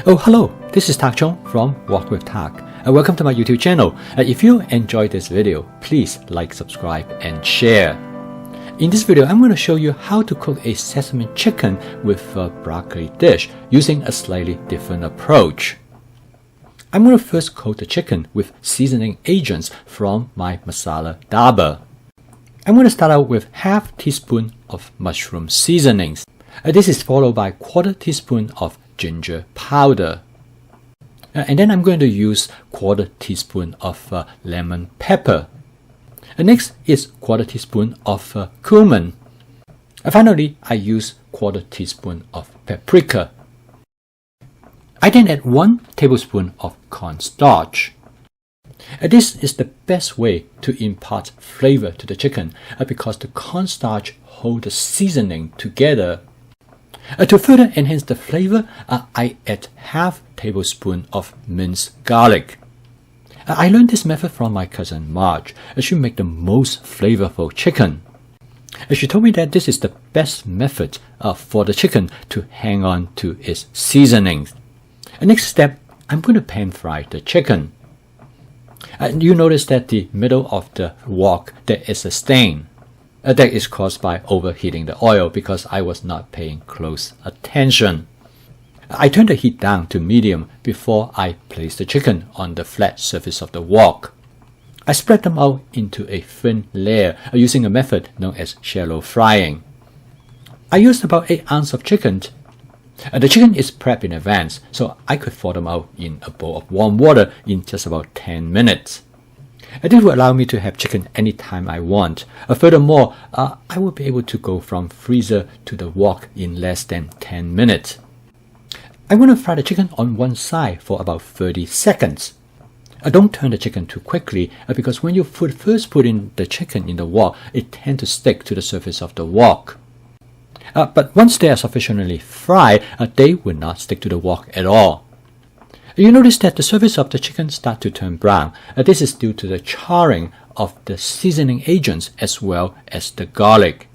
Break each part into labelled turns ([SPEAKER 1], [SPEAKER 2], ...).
[SPEAKER 1] Oh, hello, this is Tak Chong from Walk with Tak. Welcome to my YouTube channel. If you enjoyed this video, please like, subscribe, and share. In this video, I'm going to show you how to cook a sesame chicken with a broccoli dish using a slightly different approach. I'm going to first coat the chicken with seasoning agents from my masala dabba. I'm going to start out with half teaspoon of mushroom seasonings. This is followed by quarter teaspoon of ginger powder. And then I'm going to use quarter teaspoon of lemon pepper. Next is quarter teaspoon of cumin. Finally, I use quarter teaspoon of paprika. I then add 1 tablespoon of cornstarch. This is the best way to impart flavor to the chicken because the cornstarch holds the seasoning together. To further enhance the flavor, I add half tablespoon of minced garlic. I learned this method from my cousin Marge. She makes the most flavorful chicken. She told me that this is the best method for the chicken to hang on to its seasonings. Next step, I'm going to pan fry the chicken. You notice that the middle of the wok there is a stain. That is caused by overheating the oil because I was not paying close attention. I turn the heat down to medium before I place the chicken on the flat surface of the wok. I spread them out into a thin layer using a method known as shallow frying. I used about 8 ounces of chicken. The chicken is prepped in advance, so I could thaw them out in a bowl of warm water in just about 10 minutes. This will allow me to have chicken anytime I want. Furthermore, I will be able to go from freezer to the wok in less than 10 minutes. I'm going to fry the chicken on one side for about 30 seconds. Don't turn the chicken too quickly because when you first put in the chicken in the wok, it tends to stick to the surface of the wok. But once they are sufficiently fried, they will not stick to the wok at all. You notice that the surface of the chicken starts to turn brown. This is due to the charring of the seasoning agents as well as the garlic.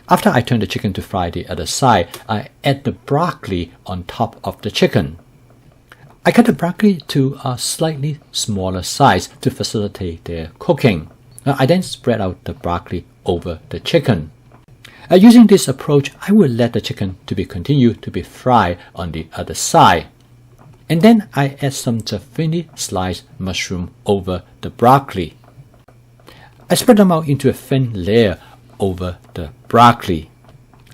[SPEAKER 1] After I turn the chicken to fry the other side, I add the broccoli on top of the chicken. I cut the broccoli to a slightly smaller size to facilitate their cooking. I then spread out the broccoli over the chicken. Using this approach, I will let the chicken continue to be fried on the other side. And then I add some thinly sliced mushroom over the broccoli. I spread them out into a thin layer over the broccoli.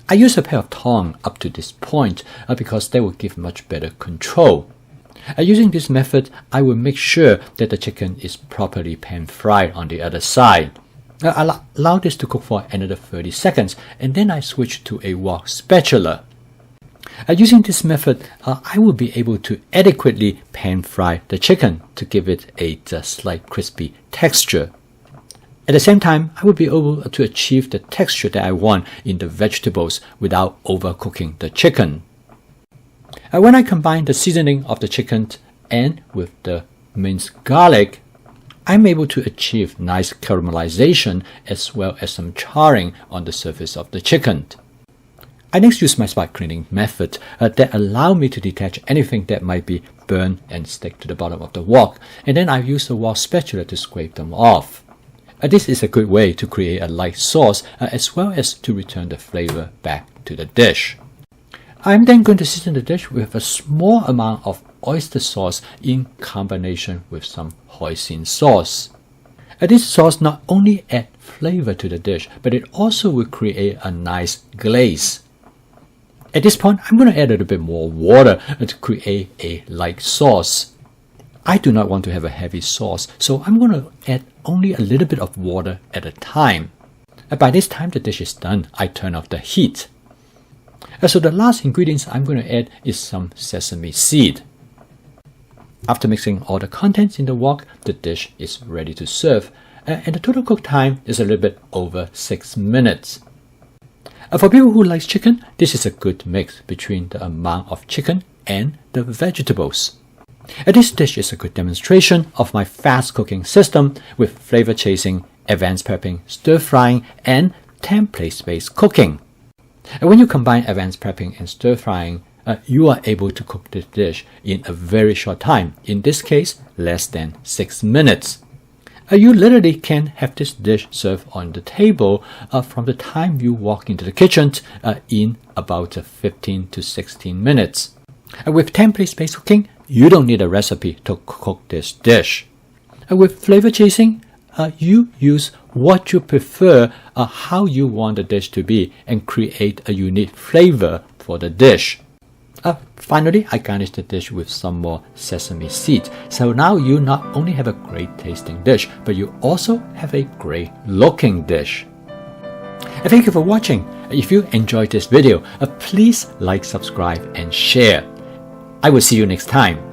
[SPEAKER 1] I use a pair of tongs up to this point because they will give much better control. Using this method, I will make sure that the chicken is properly pan fried on the other side. Allow this to cook for another 30 seconds and then I switch to a wok spatula. Using this method, I will be able to adequately pan fry the chicken to give it a slight crispy texture. At the same time, I will be able to achieve the texture that I want in the vegetables without overcooking the chicken. When I combine the seasoning of the chicken and with the minced garlic, I'm able to achieve nice caramelization as well as some charring on the surface of the chicken. I next use my spot cleaning method that allow me to detach anything that might be burned and stick to the bottom of the wok, and then I use the wok spatula to scrape them off. This is a good way to create a light sauce as well as to return the flavor back to the dish. I'm then going to season the dish with a small amount of oyster sauce in combination with some hoisin sauce. This sauce not only adds flavor to the dish, but it also will create a nice glaze. At this point, I'm going to add a little bit more water to create a light sauce. I do not want to have a heavy sauce, so I'm going to add only a little bit of water at a time. By this time the dish is done, I turn off the heat. So the last ingredients I'm going to add is some sesame seed. After mixing all the contents in the wok, the dish is ready to serve, and the total cook time is a little bit over 6 minutes. For people who like chicken, this is a good mix between the amount of chicken and the vegetables. This dish is a good demonstration of my fast cooking system with flavor chasing, advanced prepping, stir frying, and template-based cooking. When you combine advanced prepping and stir frying, you are able to cook this dish in a very short time. In this case, less than 6 minutes. You literally can have this dish served on the table from the time you walk into the kitchen in about 15 to 16 minutes. With template-based cooking, you don't need a recipe to cook this dish. With flavor chasing, you use what you prefer, how you want the dish to be, and create a unique flavor for the dish. Finally, I garnish the dish with some more sesame seeds. So now you not only have a great tasting dish, but you also have a great looking dish. Thank you for watching. If you enjoyed this video, please like, subscribe, and share. I will see you next time.